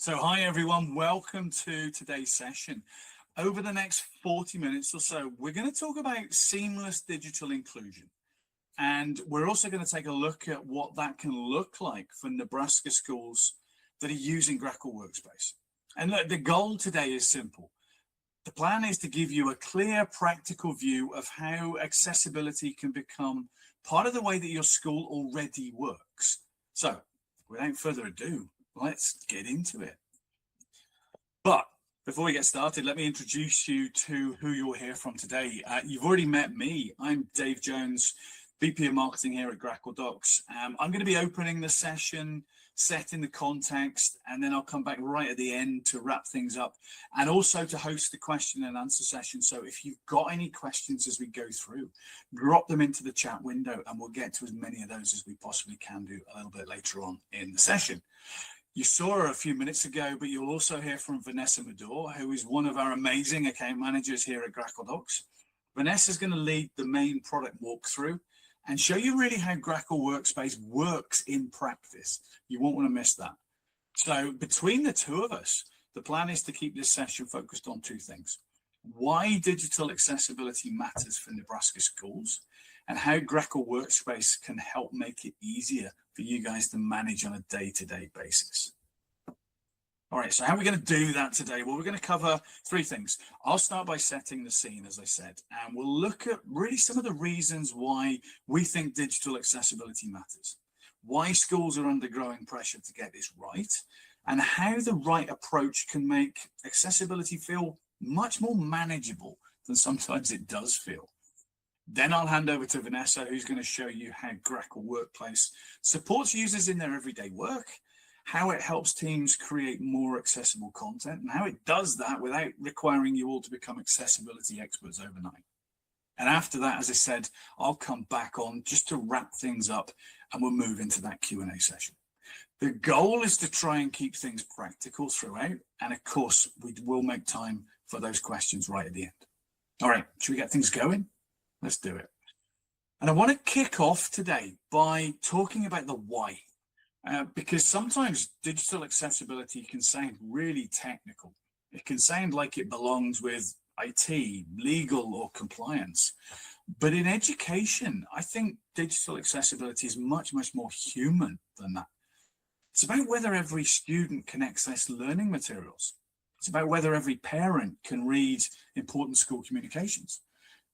So hi everyone, welcome to today's session. Over the next 40 minutes or so, we're going to talk about seamless digital inclusion. And we're also going to take a look at what that can look like for Nebraska schools that are using Grackle Workspace. And look, the goal today is simple. The plan is to give you a clear, practical view of how accessibility can become part of the way that your school already works. So without further ado, let's get into it. But before we get started, let me introduce you to who you'll hear from today. You've already met me. I'm Dave Jones, VP of Marketing here at Grackle Docs. I'm going to be opening the session, setting the context, and then I'll come back right at the end to wrap things up and also to host the question and answer session. So if you've got any questions as we go through, drop them into the chat window and we'll get to as many of those as we possibly can do a little bit later on in the session. You saw her a few minutes ago, but you'll also hear from Vanessa Madore, who is one of our amazing account managers here at Grackle Docs. Vanessa's going to lead the main product walkthrough and show you really how Grackle Workspace works in practice. You won't want to miss that. So between the two of us, the plan is to keep this session focused on two things: why digital accessibility matters for Nebraska schools, and how Grackle Workspace can help make it easier for you guys to manage on a day-to-day basis. All right, so how are we going to do that today? Well, we're going to cover three things. I'll start by setting the scene, as I said, and we'll look at really some of the reasons why we think digital accessibility matters, why schools are under growing pressure to get this right, and how the right approach can make accessibility feel much more manageable than sometimes it does feel. Then I'll hand over to Vanessa, who's going to show you how Grackle Workplace supports users in their everyday work, how it helps teams create more accessible content, and how it does that without requiring you all to become accessibility experts overnight. And after that, as I said, I'll come back on just to wrap things up and we'll move into that Q&A session. The goal is to try and keep things practical throughout. And of course, we will make time for those questions right at the end. All right, should we get things going? Let's do it. And I want to kick off today by talking about the why, because sometimes digital accessibility can sound really technical. It can sound like it belongs with IT, legal, or compliance. But in education, I think digital accessibility is much, much more human than that. It's about whether every student can access learning materials. It's about whether every parent can read important school communications.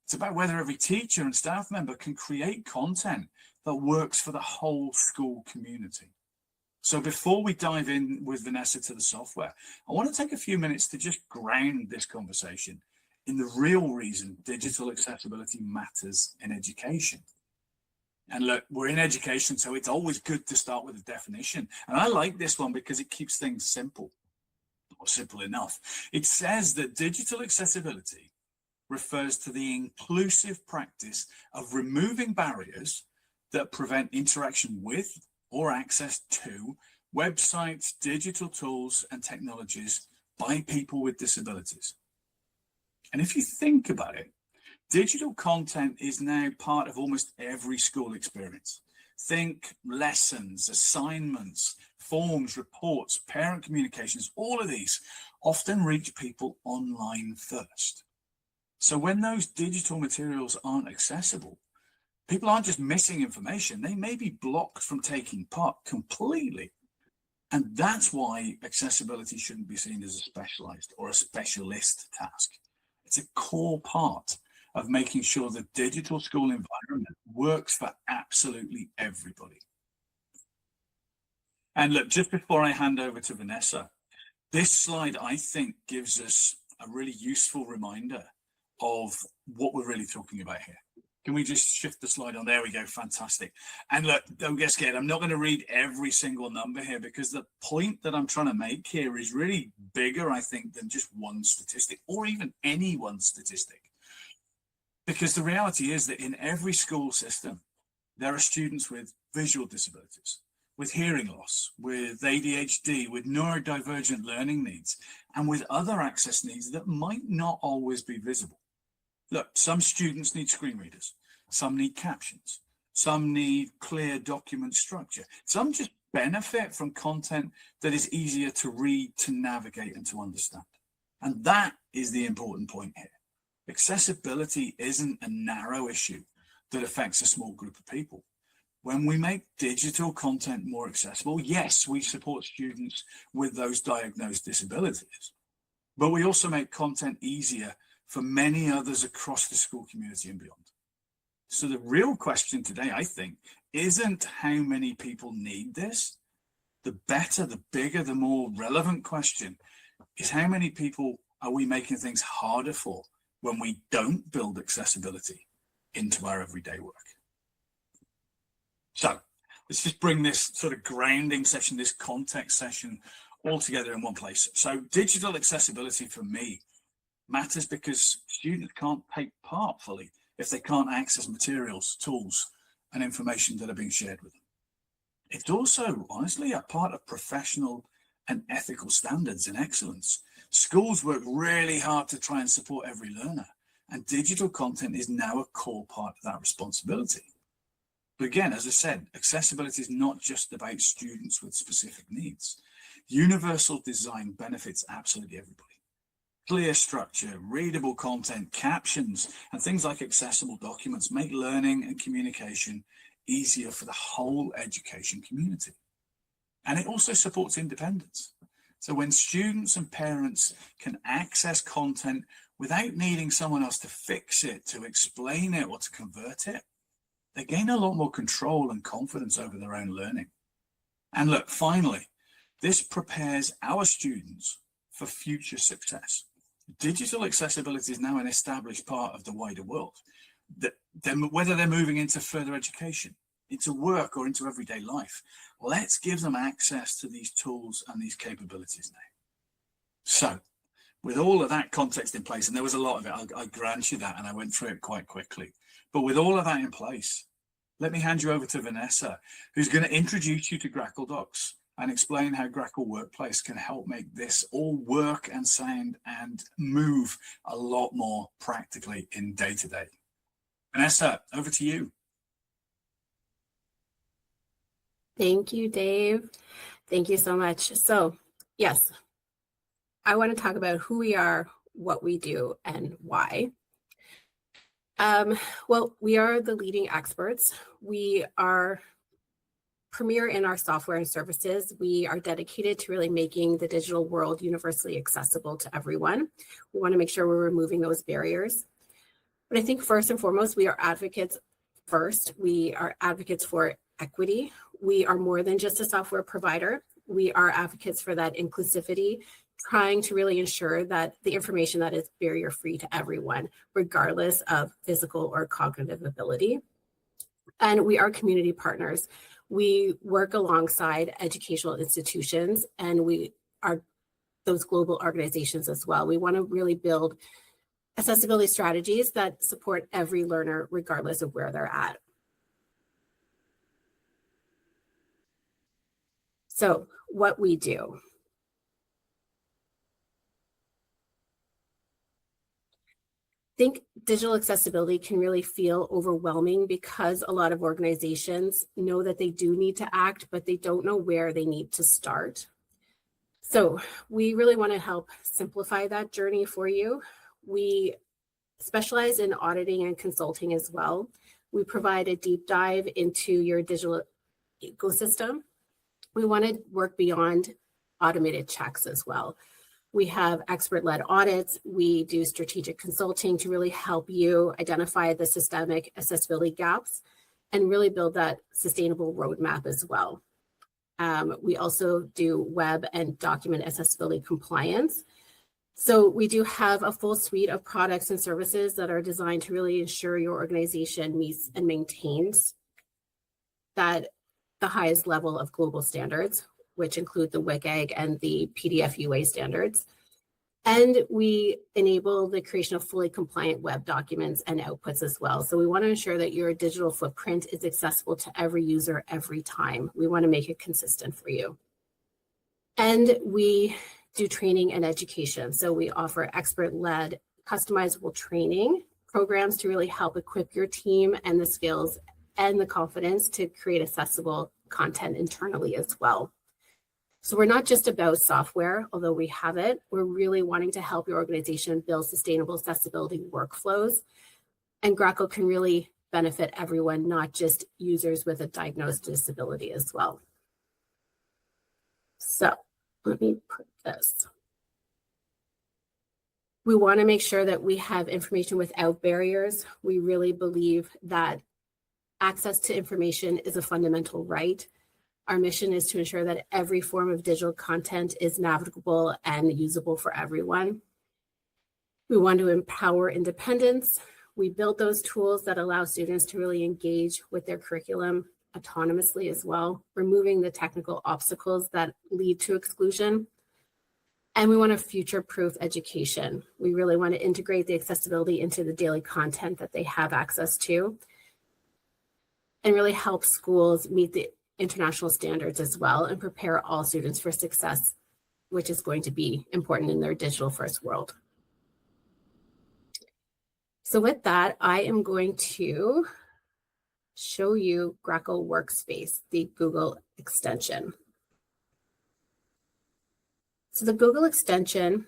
It's about whether every teacher and staff member can create content that works for the whole school community. So before we dive in with Vanessa to the software, I want to take a few minutes to just ground this conversation in the real reason digital accessibility matters in education. And look, we're in education, so it's always good to start with a definition. And I like this one because it keeps things simple, or simple enough. It says that digital accessibility refers to the inclusive practice of removing barriers that prevent interaction with or access to websites, digital tools, and technologies by people with disabilities. And if you think about it, digital content is now part of almost every school experience. Think lessons, assignments, forms, reports, parent communications, all of these often reach people online first. So when those digital materials aren't accessible, people aren't just missing information, they may be blocked from taking part completely. And that's why accessibility shouldn't be seen as a specialized or a specialist task. It's a core part of making sure the digital school environment works for absolutely everybody. And look, just before I hand over to Vanessa, this slide, I think, gives us a really useful reminder of what we're really talking about here. Can we just shift the slide on? There we go. Fantastic. And look, don't get scared. I'm not going to read every single number here because the point that I'm trying to make here is really bigger, I think, than just one statistic or even any one statistic. Because the reality is that in every school system, there are students with visual disabilities, with hearing loss, with ADHD, with neurodivergent learning needs, and with other access needs that might not always be visible. Look, some students need screen readers, some need captions, some need clear document structure, some just benefit from content that is easier to read, to navigate, and to understand. And that is the important point here. Accessibility isn't a narrow issue that affects a small group of people. When we make digital content more accessible, yes, we support students with those diagnosed disabilities, but we also make content easier for many others across the school community and beyond. So the real question today, I think, isn't how many people need this. The better, the bigger, the more relevant question is how many people are we making things harder for when we don't build accessibility into our everyday work. So let's just bring this sort of grounding session, this context session, all together in one place. So digital accessibility for me matters because students can't take part fully if they can't access materials, tools, and information that are being shared with them. It's also, honestly, a part of professional and ethical standards and excellence. Schools work really hard to try and support every learner, and digital content is now a core part of that responsibility. But again, as I said, accessibility is not just about students with specific needs. Universal design benefits absolutely everybody. Clear structure, readable content, captions, and things like accessible documents make learning and communication easier for the whole education community. And it also supports independence. So when students and parents can access content without needing someone else to fix it, to explain it, or to convert it, they gain a lot more control and confidence over their own learning. And look, finally, this prepares our students for future success. Digital accessibility is now an established part of the wider world. Whether they're moving into further education, into work, or into everyday life, let's give them access to these tools and these capabilities now. So, with all of that context in place, and there was a lot of it, I grant you that, and I went through it quite quickly. But with all of that in place, let me hand you over to Vanessa, who's going to introduce you to Grackle Docs and explain how Grackle Workspace can help make this all work and sound and move a lot more practically in day-to-day. Vanessa, over to you. Thank you, Dave. Thank you so much. So, yes, I want to talk about who we are, what we do, and why. Well, we are the leading experts. We are premier in our software and services. We are dedicated to really making the digital world universally accessible to everyone. We want to make sure we're removing those barriers. But I think first and foremost, we are advocates first. We are advocates for equity. We are more than just a software provider. We are advocates for that inclusivity, trying to really ensure that the information that is barrier-free to everyone, regardless of physical or cognitive ability. And we are community partners. We work alongside educational institutions, and we are those global organizations as well. We want to really build accessibility strategies that support every learner, regardless of where they're at. So, what we do. I think digital accessibility can really feel overwhelming because a lot of organizations know that they do need to act, but they don't know where they need to start. So we really want to help simplify that journey for you. We specialize in auditing and consulting as well. We provide a deep dive into your digital ecosystem. We want to work beyond automated checks as well. We have expert-led audits. We do strategic consulting to really help you identify the systemic accessibility gaps and really build that sustainable roadmap as well. We also do web and document accessibility compliance. So we do have a full suite of products and services that are designed to really ensure your organization meets and maintains that the highest level of global standards, which include the WCAG and the PDF UA standards. And we enable the creation of fully compliant web documents and outputs as well. So we want to ensure that your digital footprint is accessible to every user every time. We want to make it consistent for you. And we do training and education. So we offer expert-led customizable training programs to really help equip your team and the skills and the confidence to create accessible content internally as well. So we're not just about software, although we have it. We're really wanting to help your organization build sustainable accessibility workflows. And Grackle can really benefit everyone, not just users with a diagnosed disability as well. So let me put this. We want to make sure that we have information without barriers. We really believe that access to information is a fundamental right. Our mission is to ensure that every form of digital content is navigable and usable for everyone. We want to empower independence. We build those tools that allow students to really engage with their curriculum autonomously as well, removing the technical obstacles that lead to exclusion. And we want a future-proof education. We really want to integrate the accessibility into the daily content that they have access to and really help schools meet the international standards as well and prepare all students for success, which is going to be important in their digital first world. So with that, I am going to show you Grackle Workspace, the Google extension. So the Google extension,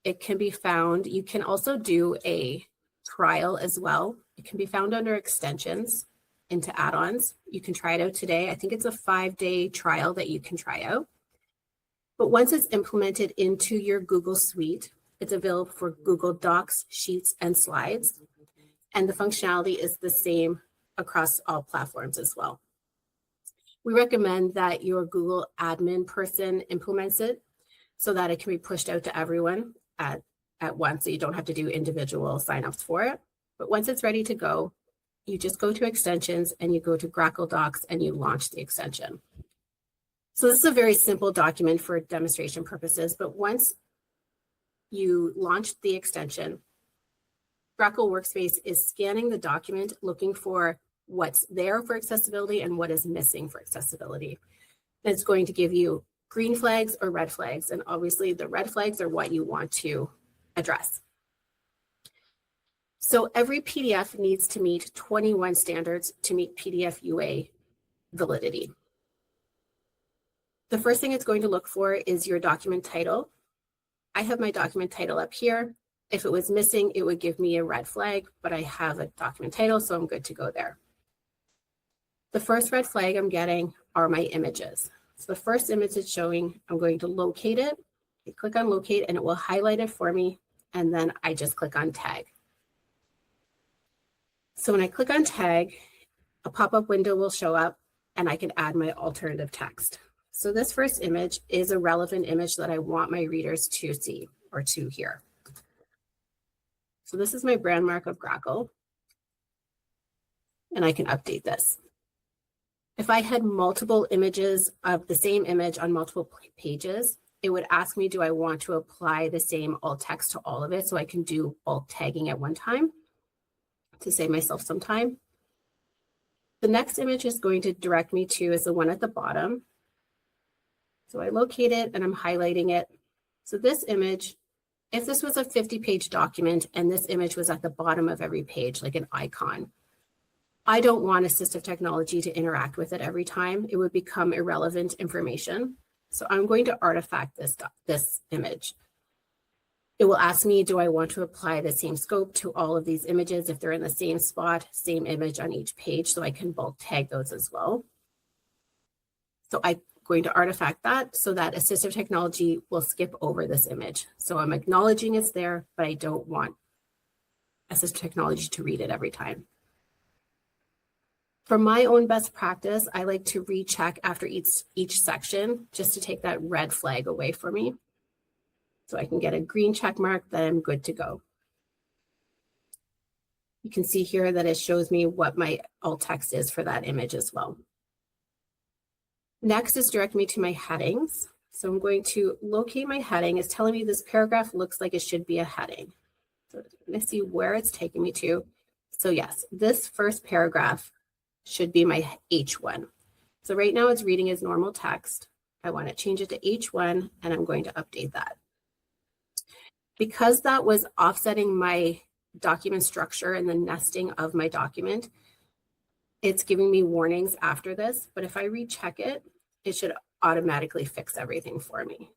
it can be found, you can also do a trial as well. It can be found under extensions into add-ons. You can try it out today. I think it's a 5-day trial that you can try out. But once it's implemented into your Google Suite, it's available for Google Docs, Sheets, and Slides. And the functionality is the same across all platforms as well. We recommend that your Google admin person implements it so that it can be pushed out to everyone at once, so you don't have to do individual signups for it. But once it's ready to go, you just go to extensions and you go to Grackle Docs and you launch the extension. So this is a very simple document for demonstration purposes, but once you launch the extension, Grackle Workspace is scanning the document, looking for what's there for accessibility and what is missing for accessibility. And it's going to give you green flags or red flags. And obviously the red flags are what you want to address. So every PDF needs to meet 21 standards to meet PDF UA validity. The first thing it's going to look for is your document title. I have my document title up here. If it was missing, it would give me a red flag, but I have a document title, so I'm good to go there. The first red flag I'm getting are my images. So the first image it's showing, I'm going to locate it. I click on locate and it will highlight it for me. And then I just click on tag. So when I click on tag, a pop-up window will show up and I can add my alternative text. So this first image is a relevant image that I want my readers to see or to hear. So this is my brand mark of Grackle, and I can update this. If I had multiple images of the same image on multiple pages, it would ask me, do I want to apply the same alt text to all of it so I can do alt tagging at one time to save myself some time. The next image is going to direct me to is the one at the bottom. So I locate it and I'm highlighting it. So this image, if this was a 50-page document and this image was at the bottom of every page, like an icon, I don't want assistive technology to interact with it every time. It would become irrelevant information. So I'm going to artifact this image. It will ask me, do I want to apply the same scope to all of these images if they're in the same spot, same image on each page, so I can bulk tag those as well. So I'm going to artifact that so that assistive technology will skip over this image. So I'm acknowledging it's there, but I don't want assistive technology to read it every time. For my own best practice, I like to recheck after each section just to take that red flag away for me. So I can get a green check mark that I'm good to go. You can see here that it shows me what my alt text is for that image as well. Next is direct me to my headings. So I'm going to locate my heading. It's telling me this paragraph looks like it should be a heading. So I'm going to see where it's taking me to. So yes, this first paragraph should be my H1. So right now it's reading as normal text. I want to change it to H1 and I'm going to update that. Because that was offsetting my document structure and the nesting of my document, It's giving me warnings after this, but if I recheck it, it should automatically fix everything for me.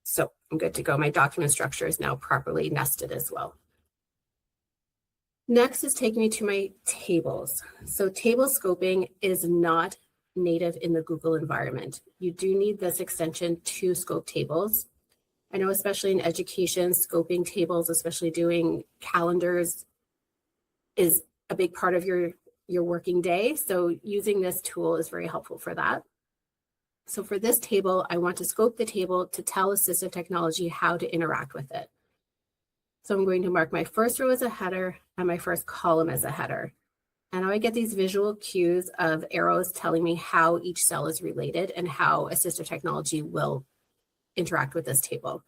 So I'm good to go. My document structure is now properly nested as well. Next is taking me to my tables. So table scoping is not native in the Google environment. You do need this extension to scope tables. I know especially in education, scoping tables, especially doing calendars, is a big part of your working day. So using this tool is very helpful for that. So for this table, I want to scope the table to tell assistive technology how to interact with it. So I'm going to mark my first row as a header and my first column as a header. And now I get these visual cues of arrows telling me how each cell is related and how assistive technology will interact with this table.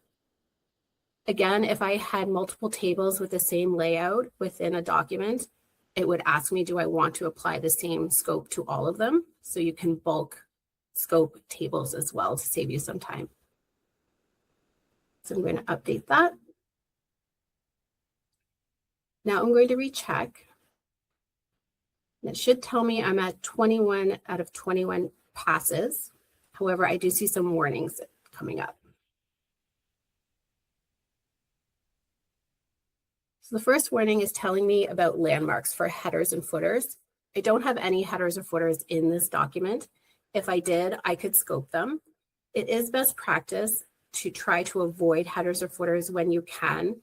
Again, if I had multiple tables with the same layout within a document, it would ask me, do I want to apply the same scope to all of them? So you can bulk scope tables as well to save you some time. So I'm going to update that. Now I'm going to recheck. It should tell me I'm at 21 out of 21 passes. However, I do see some warnings coming up. So the first warning is telling me about landmarks for headers and footers. I don't have any headers or footers in this document. If I did, I could scope them. It is best practice to try to avoid headers or footers when you can,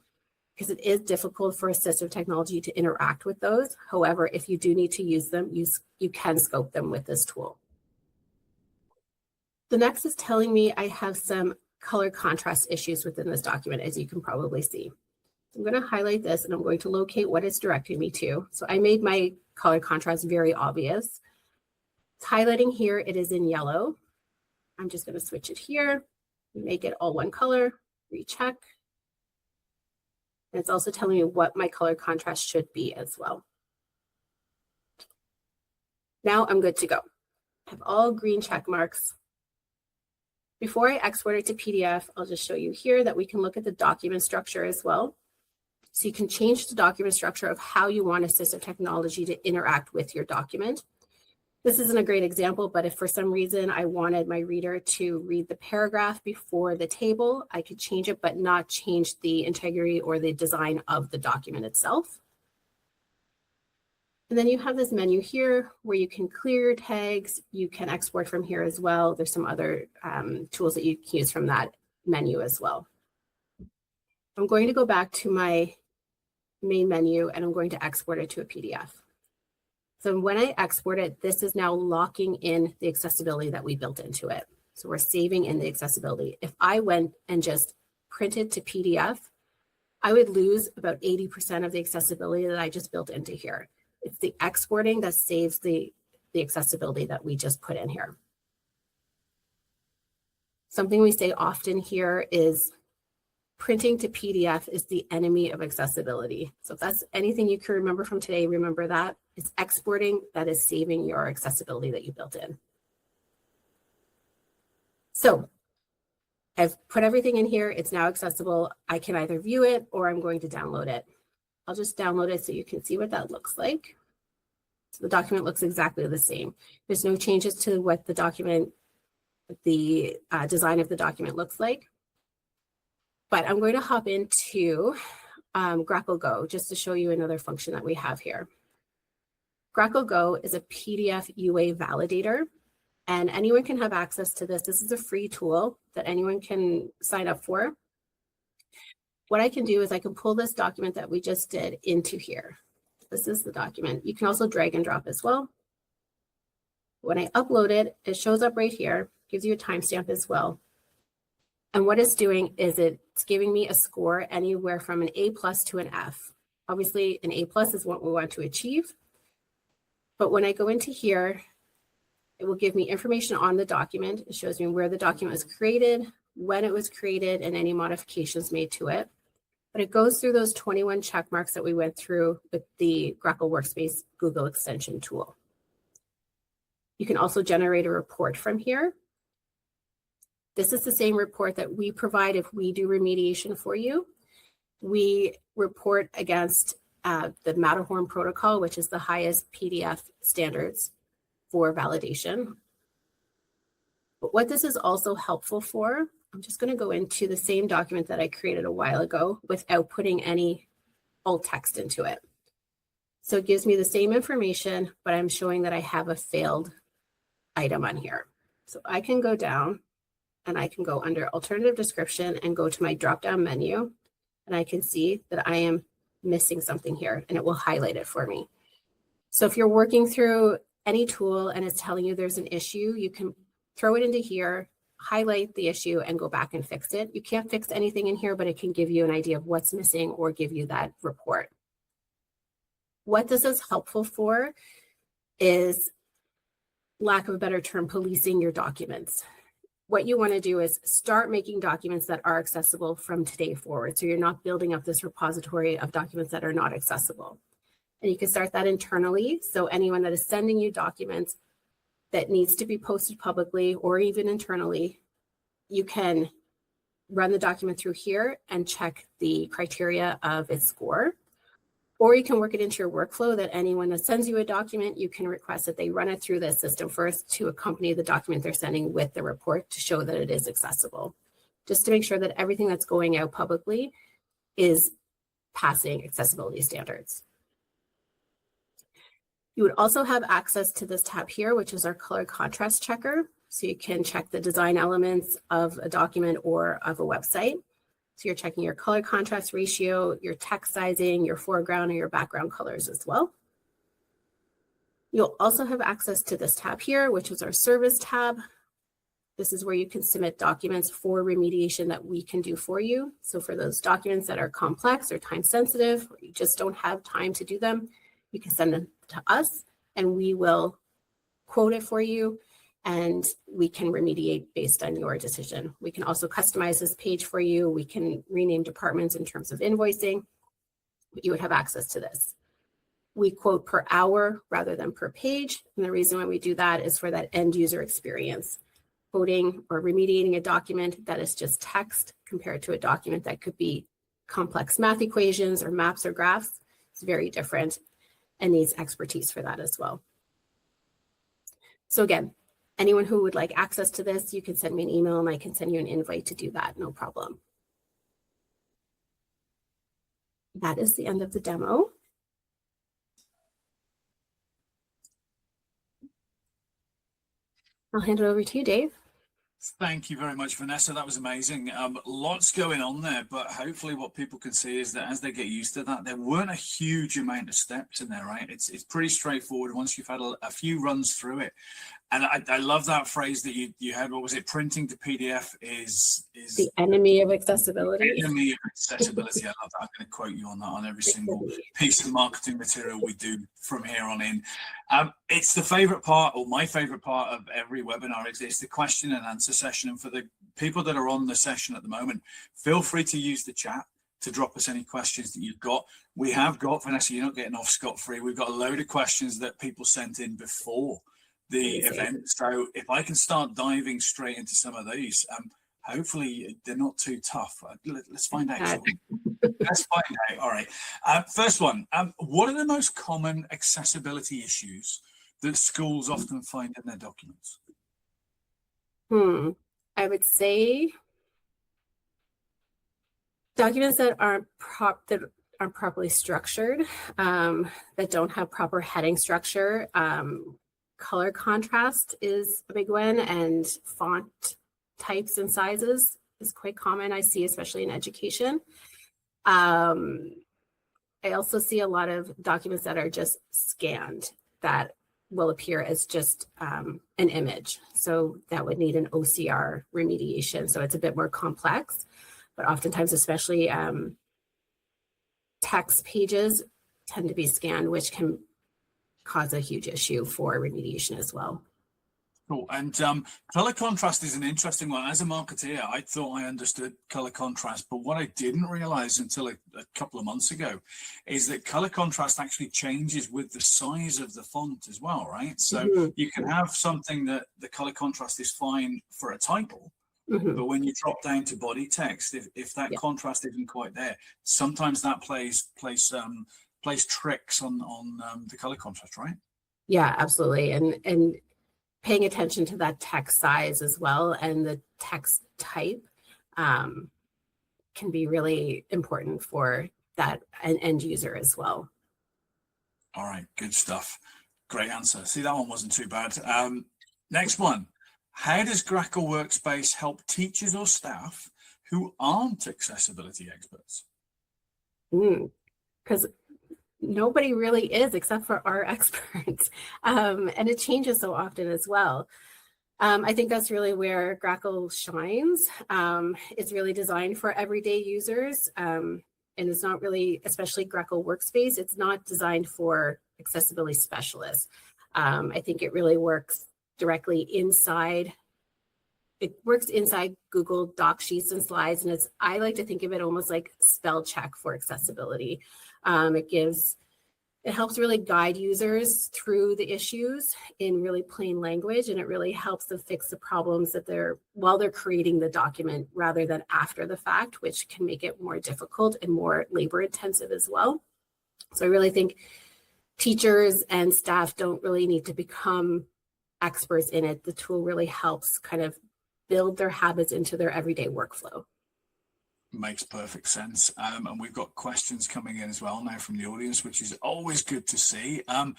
because it is difficult for assistive technology to interact with those. However, if you do need to use them, you can scope them with this tool. The next is telling me I have some color contrast issues within this document, as you can probably see. I'm going to highlight this and I'm going to locate what it's directing me to. So I made my color contrast very obvious. It's highlighting here, it is in yellow. I'm just going to switch it here, make it all one color, recheck. And it's also telling me what my color contrast should be as well. Now I'm good to go. I have all green check marks. Before I export it to PDF, I'll just show you here that we can look at the document structure as well. So you can change the document structure of how you want assistive technology to interact with your document. This isn't a great example, but if for some reason I wanted my reader to read the paragraph before the table, I could change it, but not change the integrity or the design of the document itself. And then you have this menu here where you can clear tags. You can export from here as well. There's some other tools that you can use from that menu as well. I'm going to go back to my main menu and I'm going to export it to a PDF. So when I export it, this is now locking in the accessibility that we built into it. So we're saving in the accessibility. If I went and just printed to PDF, I would lose about 80% of the accessibility that I just built into here. It's the exporting that saves the accessibility that we just put in here. Something we say often here is printing to PDF is the enemy of accessibility. So if that's anything you can remember from today, remember that. It's exporting that is saving your accessibility that you built in. So I've put everything in here. It's now accessible. I can either view it or I'm going to download it. I'll just download it so you can see what that looks like. So the document looks exactly the same. There's no changes to what the document, the design of the document looks like. But I'm going to hop into Grackle Go just to show you another function that we have here. Grackle Go is a PDF UA validator, and anyone can have access to this. This is a free tool that anyone can sign up for. What I can do is I can pull this document that we just did into here. This is the document. You can also drag and drop as well. When I upload it, it shows up right here, gives you a timestamp as well. And what it's doing is it's giving me a score anywhere from an A+ to an F. Obviously, an A+ is what we want to achieve. But when I go into here, it will give me information on the document. It shows me where the document was created, when it was created, and any modifications made to it. But it goes through those 21 check marks that we went through with the Grackle Workspace Google extension tool. You can also generate a report from here. This is the same report that we provide if we do remediation for you. We report against the Matterhorn protocol, which is the highest PDF standards for validation. But what this is also helpful for, I'm just going to go into the same document that I created a while ago without putting any alt text into it. So it gives me the same information, but I'm showing that I have a failed item on here. So I can go down and I can go under alternative description and go to my drop-down menu, and I can see that I am missing something here, and it will highlight it for me. So if you're working through any tool and it's telling you there's an issue, you can throw it into here, highlight the issue, and go back and fix it. You can't fix anything in here, but it can give you an idea of what's missing or give you that report. What this is helpful for is, lack of a better term, policing your documents. What you want to do is start making documents that are accessible from today forward. So you're not building up this repository of documents that are not accessible. And you can start that internally. So anyone that is sending you documents that needs to be posted publicly or even internally, you can run the document through here and check the criteria of its score. Or you can work it into your workflow that anyone that sends you a document, you can request that they run it through the system first to accompany the document they're sending with the report to show that it is accessible, just to make sure that everything that's going out publicly is passing accessibility standards. You would also have access to this tab here, which is our color contrast checker. So you can check the design elements of a document or of a website. So you're checking your color contrast ratio, your text sizing, your foreground or your background colors as well. You'll also have access to this tab here, which is our service tab. This is where you can submit documents for remediation that we can do for you. So for those documents that are complex or time sensitive, or you just don't have time to do them, you can send them to us and we will quote it for you, and we can remediate based on your decision. We can also customize this page for you. We can rename departments in terms of invoicing. You would have access to this. We quote per hour rather than per page. And the reason why we do that is for that end user experience. Quoting or remediating a document that is just text compared to a document that could be complex math equations or maps or graphs. It's very different and needs expertise for that as well. So again, anyone who would like access to this, you can send me an email and I can send you an invite to do that, no problem. That is the end of the demo. I'll hand it over to you, Dave. Thank you very much, Vanessa. That was amazing. Lots going on there, but hopefully what people can see is that as they get used to that, there weren't a huge amount of steps in there, right? It's pretty straightforward once you've had a few runs through it. And I love that phrase that you had. What was it? Printing to PDF is the enemy of accessibility. Enemy of accessibility. I love that. I'm going to quote you on that on every single piece of marketing material we do from here on in. It's the favorite part, or my favorite part of every webinar. It's the question and answer session. And for the people that are on the session at the moment, feel free to use the chat to drop us any questions that you've got. We have got, Vanessa, you're not getting off scot-free. We've got a load of questions that people sent in before the event. So if I can start diving straight into some of these, hopefully they're not too tough. Let's find out. Let's find out. All right. First one, what are the most common accessibility issues that schools often find in their documents? I would say documents that aren't properly structured, that don't have proper heading structure. Color contrast is a big one, and font types and sizes is quite common, I see, especially in education. I also see a lot of documents that are just scanned that will appear as just an image. So that would need an OCR remediation. So it's a bit more complex, but oftentimes, especially text pages tend to be scanned, which can cause a huge issue for remediation as well. Cool. And color contrast is an interesting one. As a marketeer, I thought I understood color contrast, but what I didn't realize until a couple of months ago is that color contrast actually changes with the size of the font as well, right? So you can have something that the color contrast is fine for a title, but when you drop down to body text, if that contrast isn't quite there, sometimes that plays plays tricks on the color contrast, right? Yeah, absolutely. And paying attention to that text size as well and the text type can be really important for that end user as well. All right, good stuff. Great answer. See, that one wasn't too bad. Next one. How does Grackle Workspace help teachers or staff who aren't accessibility experts? Because nobody really is except for our experts. And it changes so often as well. I think that's really where Grackle shines. It's really designed for everyday users. And it's not really, especially Grackle Workspace, it's not designed for accessibility specialists. I think it really works directly inside. It works inside Google Docs, sheets and slides. And I like to think of it almost like spell check for accessibility. It helps really guide users through the issues in really plain language, and it really helps them fix the problems while they're creating the document rather than after the fact, which can make it more difficult and more labor intensive as well. So I really think teachers and staff don't really need to become experts in it. The tool really helps kind of build their habits into their everyday workflow. Makes perfect sense. And we've got questions coming in as well now from the audience, which is always good to see. And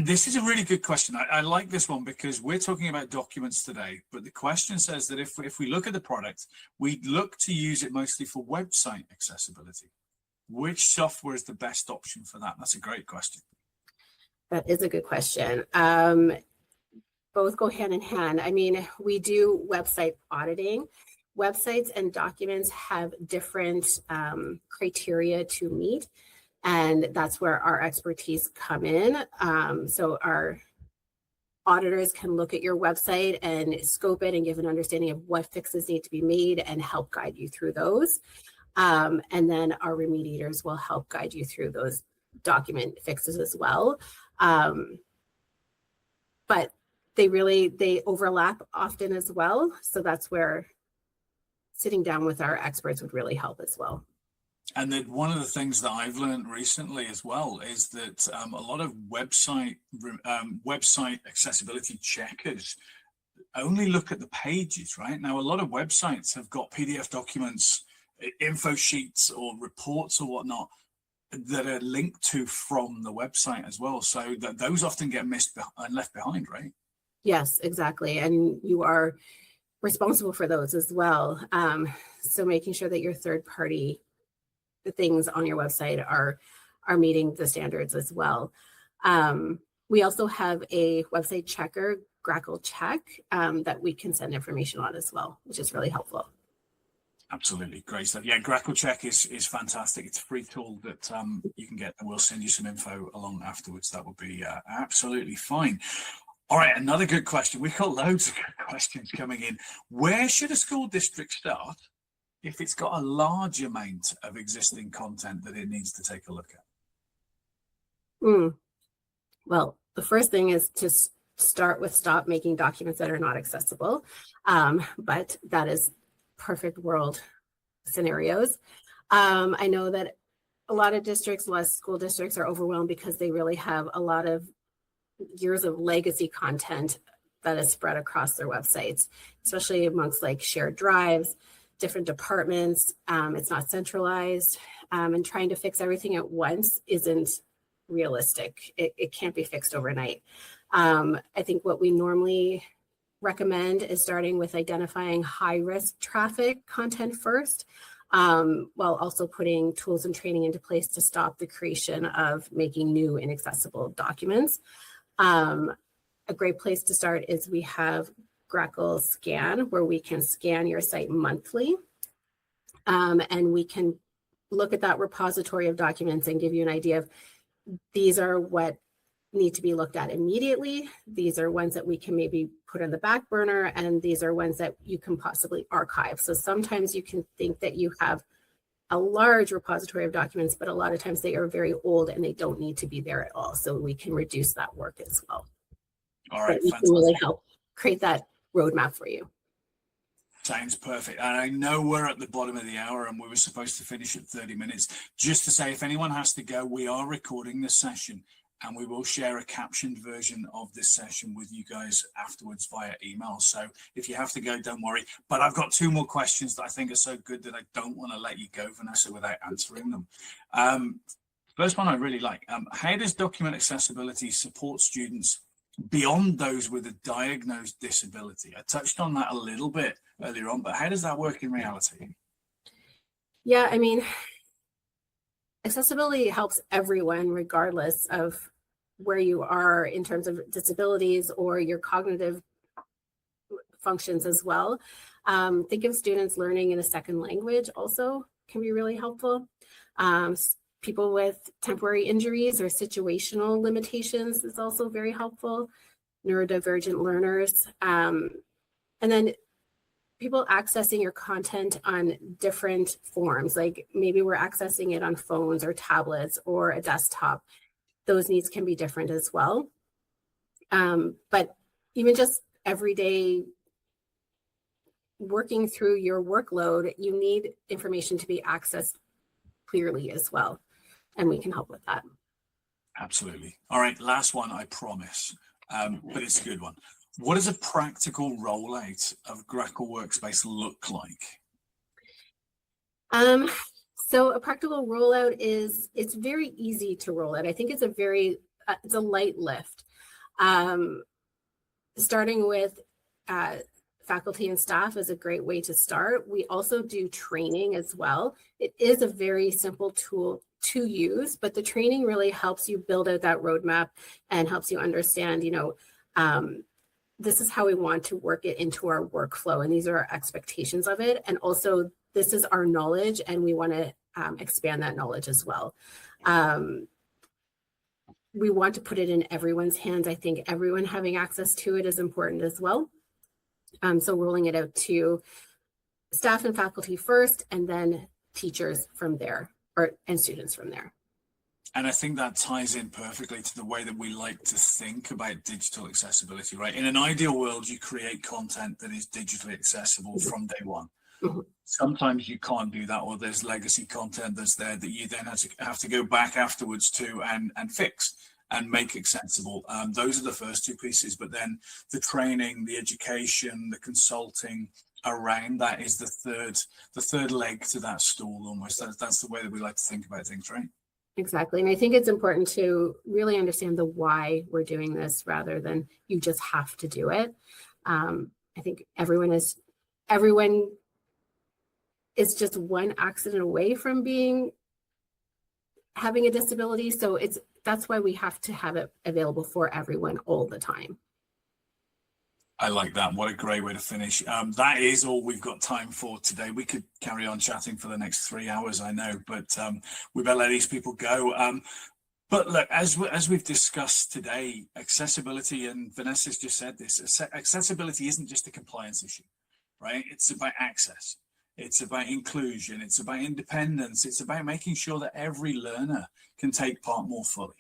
this is a really good question. I like this one because we're talking about documents today, but the question says that if we look at the product, we look to use it mostly for website accessibility. Which software is the best option for that? That's a great question. That is a good question. Both go hand in hand. I mean, we do website auditing. Websites and documents have different criteria to meet, and that's where our expertise come in. So our auditors can look at your website and scope it and give an understanding of what fixes need to be made and help guide you through those. And then our remediators will help guide you through those document fixes as well. But they overlap often as well. So that's where sitting down with our experts would really help as well. And then one of the things that I've learned recently as well is that a lot of website accessibility checkers only look at the pages, right? Now, a lot of websites have got PDF documents, info sheets or reports or whatnot that are linked to from the website as well. So that those often get missed and left behind, right? Yes, exactly. And you are responsible for those as well. So making sure that your third-party things on your website are meeting the standards as well. We also have a website checker, Grackle Check, that we can send information on as well, which is really helpful. Absolutely, great stuff. Yeah, Grackle Check is fantastic. It's a free tool that you can get, and we'll send you some info along afterwards. That would be absolutely fine. All right, another good question. We've got loads of good questions coming in. Where should a school district start if it's got a large amount of existing content that it needs to take a look at? Well, the first thing is to stop making documents that are not accessible. But that is perfect world scenarios. I know that a lot of school districts are overwhelmed because they really have a lot of years of legacy content that is spread across their websites, especially amongst like shared drives, different departments. It's not centralized, and trying to fix everything at once isn't realistic. It can't be fixed overnight. I think what we normally recommend is starting with identifying high-risk traffic content first, while also putting tools and training into place to stop the creation of making new inaccessible documents. A great place to start is we have Grackle Scan, where we can scan your site monthly, and we can look at that repository of documents and give you an idea of these are what need to be looked at immediately. These are ones that we can maybe put on the back burner, and these are ones that you can possibly archive. So sometimes you can think that you have a large repository of documents, but a lot of times they are very old and they don't need to be there at all. So we can reduce that work as well. All right, we can really help create that roadmap for you. Sounds perfect. And I know we're at the bottom of the hour and we were supposed to finish at 30 minutes. Just to say, if anyone has to go, we are recording this session and we will share a captioned version of this session with you guys afterwards via email. So if you have to go, don't worry. But I've got 2 more questions that I think are so good that I don't want to let you go, Vanessa, without answering them. First one I really like. How does document accessibility support students beyond those with a diagnosed disability? I touched on that a little bit earlier on, but how does that work in reality? Yeah, I mean, accessibility helps everyone regardless of where you are in terms of disabilities or your cognitive functions as well. Think of students learning in a second language also can be really helpful. People with temporary injuries or situational limitations is also very helpful. Neurodivergent learners. And then people accessing your content on different forms, like maybe we're accessing it on phones or tablets or a desktop. Those needs can be different as well. But even just everyday working through your workload, you need information to be accessed clearly as well. And we can help with that. Absolutely. All right, last one, I promise, but it's a good one. What does a practical rollout of Grackle Workspace look like? So a practical rollout it's very easy to roll out. I think it's it's a light lift. Starting with faculty and staff is a great way to start. We also do training as well. It is a very simple tool to use, but the training really helps you build out that roadmap and helps you understand, this is how we want to work it into our workflow. And these are our expectations of it. And also this is our knowledge and we want to expand that knowledge as well. We want to put it in everyone's hands. I think everyone having access to it is important as well. So rolling it out to staff and faculty first, and then teachers from there, and students from there. And I think that ties in perfectly to the way that we like to think about digital accessibility, right? In an ideal world, you create content that is digitally accessible from day one. Mm-hmm. Sometimes you can't do that, or there's legacy content that's there that you then have to go back afterwards to and fix and make accessible. Those are the first 2 pieces, but then the training, the education, the consulting around that is the third leg to that stool almost. That's the way that we like to think about things, right? Exactly. And I think it's important to really understand the why we're doing this rather than you just have to do it. I think everyone is just one accident away from having a disability. So that's why we have to have it available for everyone all the time. I like that. What a great way to finish. That is all we've got time for today. We could carry on chatting for the next 3 hours, I know, but we better let these people go. But look, as we've discussed today, accessibility, and Vanessa's just said this, accessibility isn't just a compliance issue, right? It's about access. It's about inclusion. It's about independence. It's about making sure that every learner can take part more fully.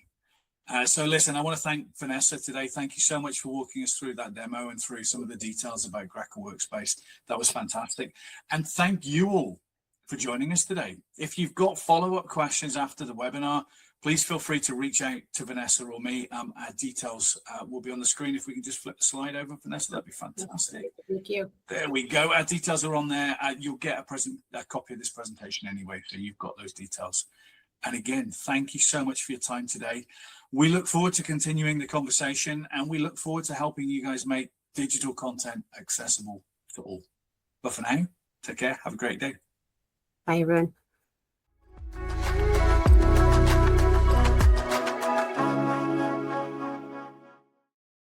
So listen, I want to thank Vanessa today. Thank you so much for walking us through that demo and through some of the details about Grackle Workspace. That was fantastic. And thank you all for joining us today. If you've got follow-up questions after the webinar, please feel free to reach out to Vanessa or me. Our details will be on the screen. If we can just flip the slide over, Vanessa, that'd be fantastic. Thank you. There we go. Our details are on there. You'll get a copy of this presentation anyway, so you've got those details. And again, thank you so much for your time today. We look forward to continuing the conversation, and we look forward to helping you guys make digital content accessible to all. But for now, take care. Have a great day. Bye, everyone.